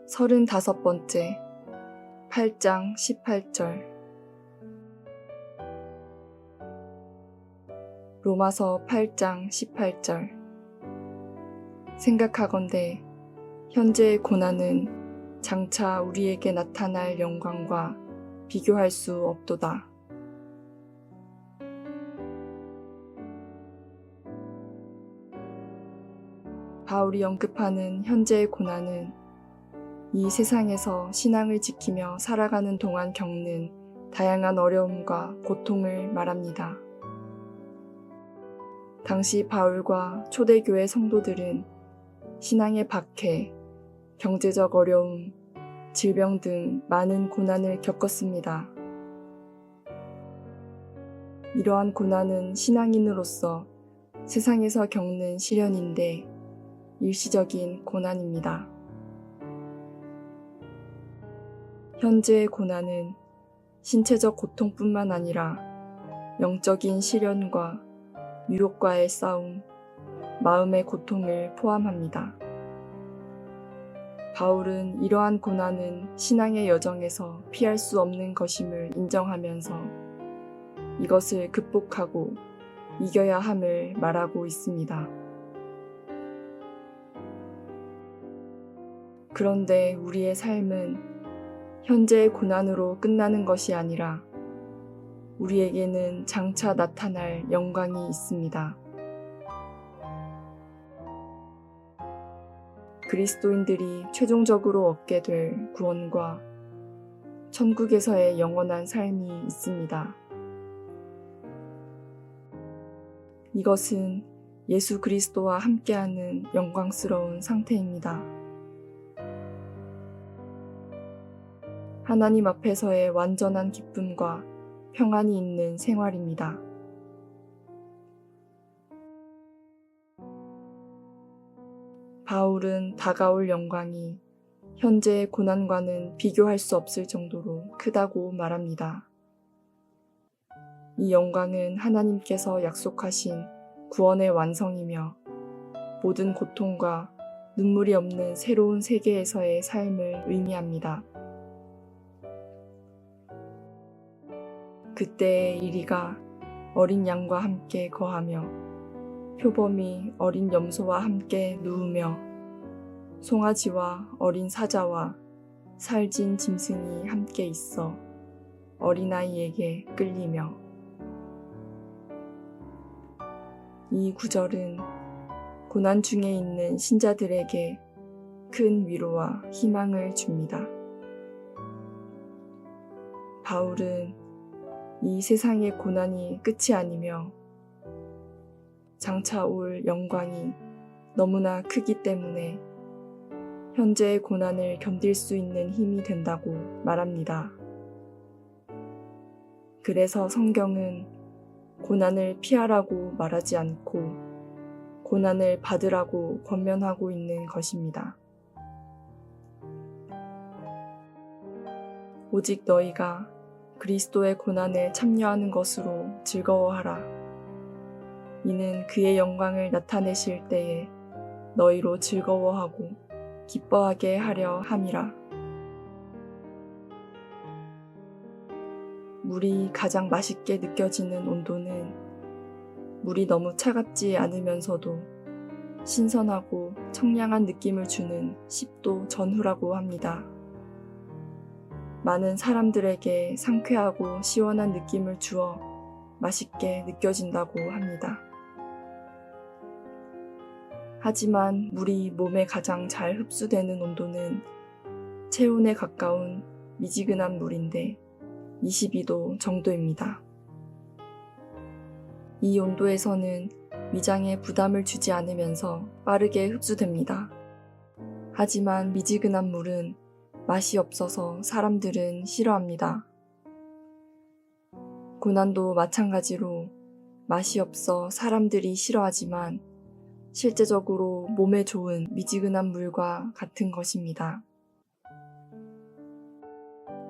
35번째 8장 18절 로마서 8장 18절 생각하건대 현재의 고난은 장차 우리에게 나타날 영광과 비교할 수 없도다. 바울이 언급하는 현재의 고난은 이 세상에서 신앙을 지키며 살아가는 동안 겪는 다양한 어려움과 고통을 말합니다. 당시 바울과 초대교회 성도들은 신앙의 박해, 경제적 어려움, 질병 등 많은 고난을 겪었습니다. 이러한 고난은 신앙인으로서 세상에서 겪는 시련인데 일시적인 고난입니다. 현재의 고난은 신체적 고통뿐만 아니라 영적인 시련과 유혹과의 싸움, 마음의 고통을 포함합니다. 바울은 이러한 고난은 신앙의 여정에서 피할 수 없는 것임을 인정하면서 이것을 극복하고 이겨야 함을 말하고 있습니다. 그런데 우리의 삶은 현재의 고난으로 끝나는 것이 아니라 우리에게는 장차 나타날 영광이 있습니다. 그리스도인들이 최종적으로 얻게 될 구원과 천국에서의 영원한 삶이 있습니다. 이것은 예수 그리스도와 함께하는 영광스러운 상태입니다. 하나님 앞에서의 완전한 기쁨과 평안이 있는 생활입니다. 바울은 다가올 영광이 현재의 고난과는 비교할 수 없을 정도로 크다고 말합니다. 이 영광은 하나님께서 약속하신 구원의 완성이며 모든 고통과 눈물이 없는 새로운 세계에서의 삶을 의미합니다. 그때의 이리가 어린 양과 함께 거하며 표범이 어린 염소와 함께 누우며 송아지와 어린 사자와 살진 짐승이 함께 있어 어린아이에게 끌리며. 이 구절은 고난 중에 있는 신자들에게 큰 위로와 희망을 줍니다. 바울은 이 세상의 고난이 끝이 아니며 장차 올 영광이 너무나 크기 때문에 현재의 고난을 견딜 수 있는 힘이 된다고 말합니다. 그래서 성경은 고난을 피하라고 말하지 않고 고난을 받으라고 권면하고 있는 것입니다. 오직 너희가 그리스도의 고난에 참여하는 것으로 즐거워하라. 이는 그의 영광을 나타내실 때에 너희로 즐거워하고 기뻐하게 하려 함이라. 물이 가장 맛있게 느껴지는 온도는 물이 너무 차갑지 않으면서도 신선하고 청량한 느낌을 주는 10도 전후라고 합니다. 많은 사람들에게 상쾌하고 시원한 느낌을 주어 맛있게 느껴진다고 합니다. 하지만 물이 몸에 가장 잘 흡수되는 온도는 체온에 가까운 미지근한 물인데 22도 정도입니다. 이 온도에서는 위장에 부담을 주지 않으면서 빠르게 흡수됩니다. 하지만 미지근한 물은 맛이 없어서 사람들은 싫어합니다. 고난도 마찬가지로 맛이 없어 사람들이 싫어하지만 실제적으로 몸에 좋은 미지근한 물과 같은 것입니다.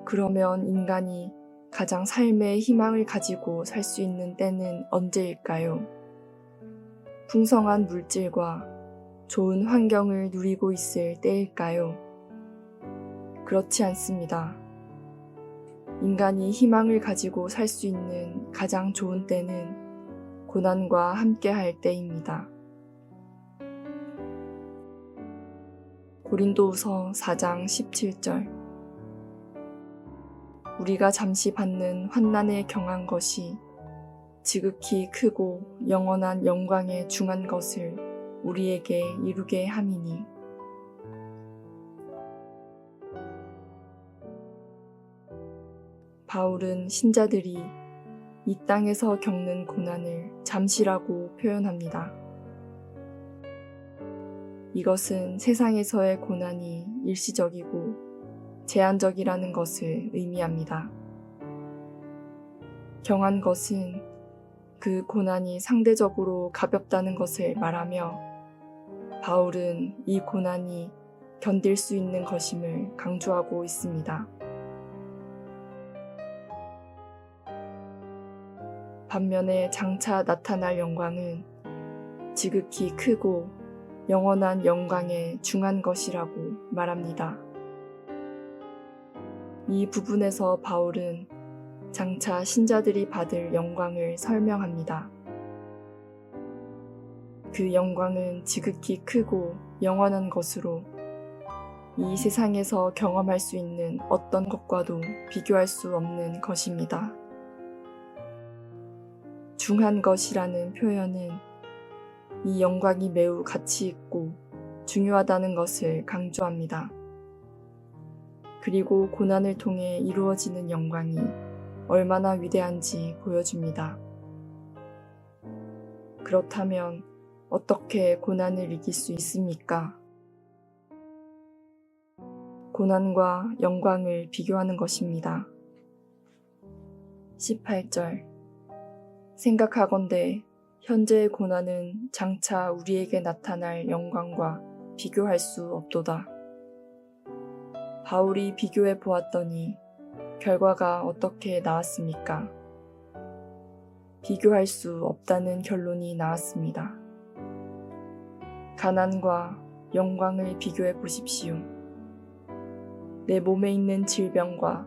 그러면 인간이 가장 삶의 희망을 가지고 살 수 있는 때는 언제일까요? 풍성한 물질과 좋은 환경을 누리고 있을 때일까요? 그렇지 않습니다. 인간이 희망을 가지고 살 수 있는 가장 좋은 때는 고난과 함께할 때입니다. 고린도후서 4장 17절. 우리가 잠시 받는 환난에 경한 것이 지극히 크고 영원한 영광에 중한 것을 우리에게 이루게 함이니. 바울은 신자들이 이 땅에서 겪는 고난을 잠시라고 표현합니다. 이것은 세상에서의 고난이 일시적이고 제한적이라는 것을 의미합니다. 경한 것은 그 고난이 상대적으로 가볍다는 것을 말하며 바울은 이 고난이 견딜 수 있는 것임을 강조하고 있습니다. 반면에 장차 나타날 영광은 지극히 크고 영원한 영광에 중한 것이라고 말합니다. 이 부분에서 바울은 장차 신자들이 받을 영광을 설명합니다. 그 영광은 지극히 크고 영원한 것으로 이 세상에서 경험할 수 있는 어떤 것과도 비교할 수 없는 것입니다. 중한 것이라는 표현은 이 영광이 매우 가치 있고 중요하다는 것을 강조합니다. 그리고 고난을 통해 이루어지는 영광이 얼마나 위대한지 보여줍니다. 그렇다면 어떻게 고난을 이길 수 있습니까? 고난과 영광을 비교하는 것입니다. 18절. 생각하건대 현재의 고난은 장차 우리에게 나타날 영광과 비교할 수 없도다. 바울이 비교해 보았더니 결과가 어떻게 나왔습니까? 비교할 수 없다는 결론이 나왔습니다. 가난과 영광을 비교해 보십시오. 내 몸에 있는 질병과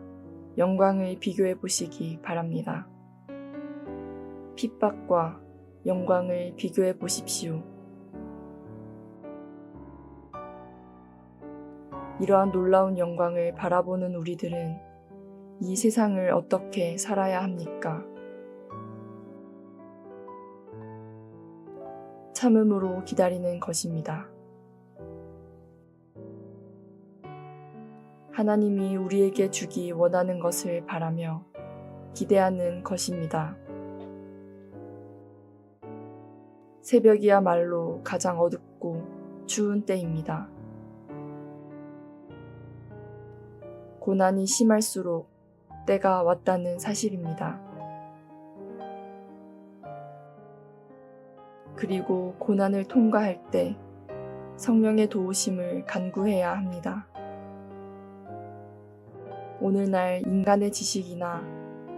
영광을 비교해 보시기 바랍니다. 핍박과 영광을 비교해 보십시오. 이러한 놀라운 영광을 바라보는 우리들은 이 세상을 어떻게 살아야 합니까? 참음으로 기다리는 것입니다. 하나님이 우리에게 주기 원하는 것을 바라며 기대하는 것입니다. 새벽이야말로 가장 어둡고 추운 때입니다. 고난이 심할수록 때가 왔다는 사실입니다. 그리고 고난을 통과할 때 성령의 도우심을 간구해야 합니다. 오늘날 인간의 지식이나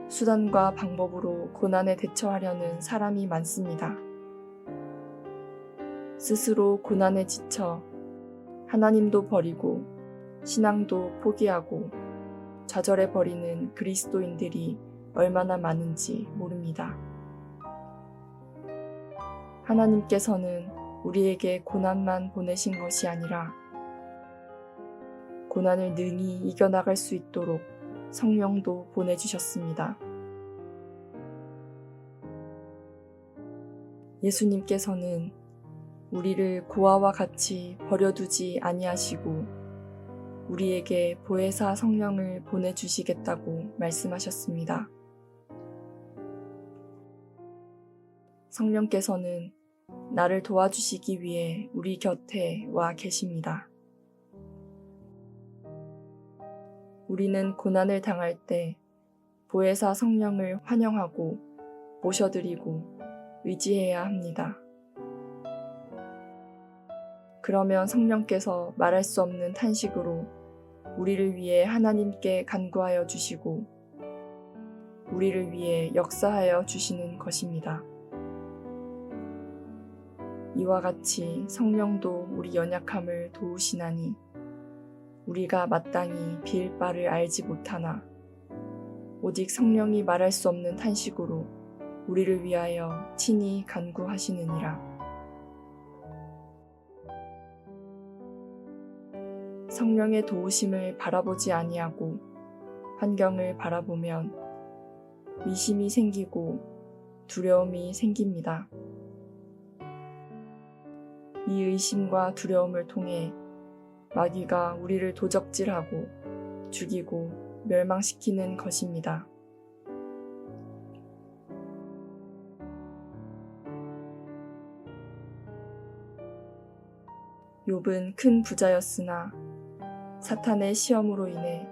수단과 방법으로 고난에 대처하려는 사람이 많습니다. 스스로 고난에 지쳐 하나님도 버리고 신앙도 포기하고 좌절해버리는 그리스도인들이 얼마나 많은지 모릅니다. 하나님께서는 우리에게 고난만 보내신 것이 아니라 고난을 능히 이겨나갈 수 있도록 성령도 보내주셨습니다. 예수님께서는 우리를 고아와 같이 버려두지 아니하시고 우리에게 보혜사 성령을 보내주시겠다고 말씀하셨습니다. 성령께서는 나를 도와주시기 위해 우리 곁에 와 계십니다. 우리는 고난을 당할 때 보혜사 성령을 환영하고 모셔드리고 의지해야 합니다. 그러면 성령께서 말할 수 없는 탄식으로 우리를 위해 하나님께 간구하여 주시고 우리를 위해 역사하여 주시는 것입니다. 이와 같이 성령도 우리 연약함을 도우시나니 우리가 마땅히 비일 바를 알지 못하나 오직 성령이 말할 수 없는 탄식으로 우리를 위하여 친히 간구하시느니라. 성령의 도우심을 바라보지 아니하고 환경을 바라보면 의심이 생기고 두려움이 생깁니다. 이 의심과 두려움을 통해 마귀가 우리를 도적질하고 죽이고 멸망시키는 것입니다. 욥은 큰 부자였으나 사탄의 시험으로 인해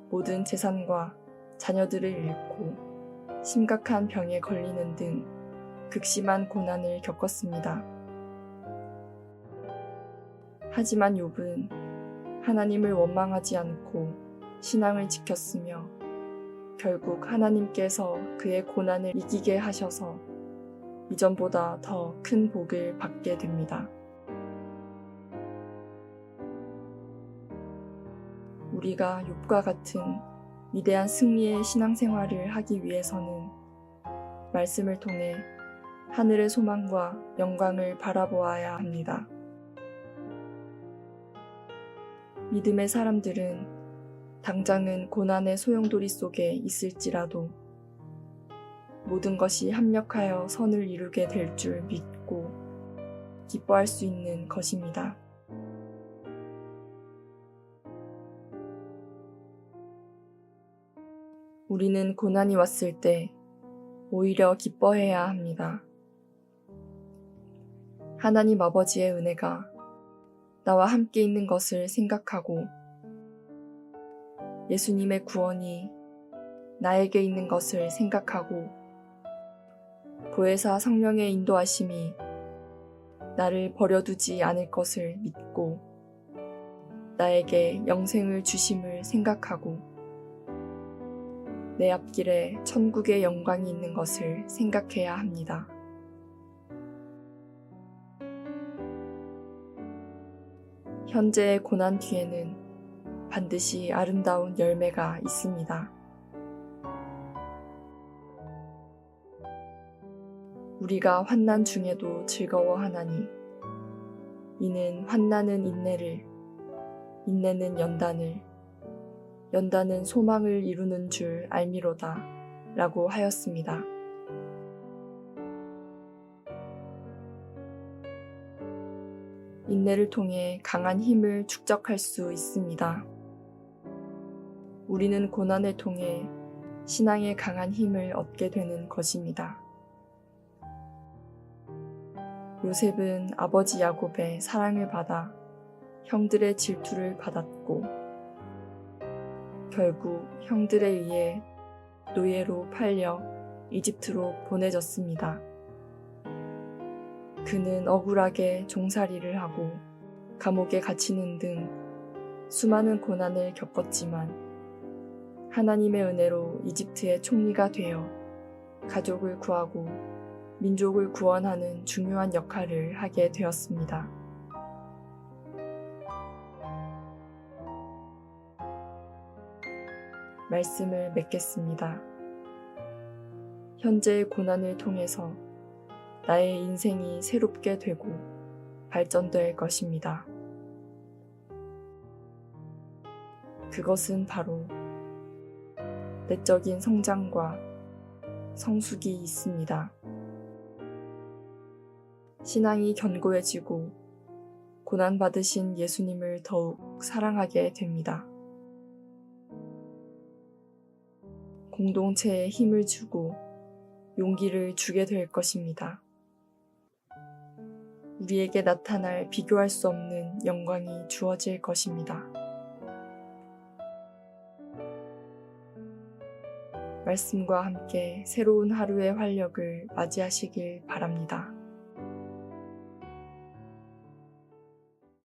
모든 재산과 자녀들을 잃고 심각한 병에 걸리는 등 극심한 고난을 겪었습니다. 하지만 욥은 하나님을 원망하지 않고 신앙을 지켰으며 결국 하나님께서 그의 고난을 이기게 하셔서 이전보다 더 큰 복을 받게 됩니다. 우리가 욥과 같은 위대한 승리의 신앙생활을 하기 위해서는 말씀을 통해 하늘의 소망과 영광을 바라보아야 합니다. 믿음의 사람들은 당장은 고난의 소용돌이 속에 있을지라도 모든 것이 합력하여 선을 이루게 될 줄 믿고 기뻐할 수 있는 것입니다. 우리는 고난이 왔을 때 오히려 기뻐해야 합니다. 하나님 아버지의 은혜가 나와 함께 있는 것을 생각하고 예수님의 구원이 나에게 있는 것을 생각하고 보혜사 성령의 인도하심이 나를 버려두지 않을 것을 믿고 나에게 영생을 주심을 생각하고 내 앞길에 천국의 영광이 있는 것을 생각해야 합니다. 현재의 고난 뒤에는 반드시 아름다운 열매가 있습니다. 우리가 환난 중에도 즐거워하나니 이는 환난은 인내를, 인내는 연단을, 연단은 소망을 이루는 줄 알미로다 라고 하였습니다. 인내를 통해 강한 힘을 축적할 수 있습니다. 우리는 고난을 통해 신앙의 강한 힘을 얻게 되는 것입니다. 요셉은 아버지 야곱의 사랑을 받아 형들의 질투를 받았고 결국 형들에 의해 노예로 팔려 이집트로 보내졌습니다. 그는 억울하게 종살이를 하고 감옥에 갇히는 등 수많은 고난을 겪었지만 하나님의 은혜로 이집트의 총리가 되어 가족을 구하고 민족을 구원하는 중요한 역할을 하게 되었습니다. 말씀을 맺겠습니다. 현재의 고난을 통해서 나의 인생이 새롭게 되고 발전될 것입니다. 그것은 바로 내적인 성장과 성숙이 있습니다. 신앙이 견고해지고 고난받으신 예수님을 더욱 사랑하게 됩니다. 공동체에 힘을 주고 용기를 주게 될 것입니다. 우리에게 나타날 비교할 수 없는 영광이 주어질 것입니다. 말씀과 함께 새로운 하루의 활력을 맞이하시길 바랍니다.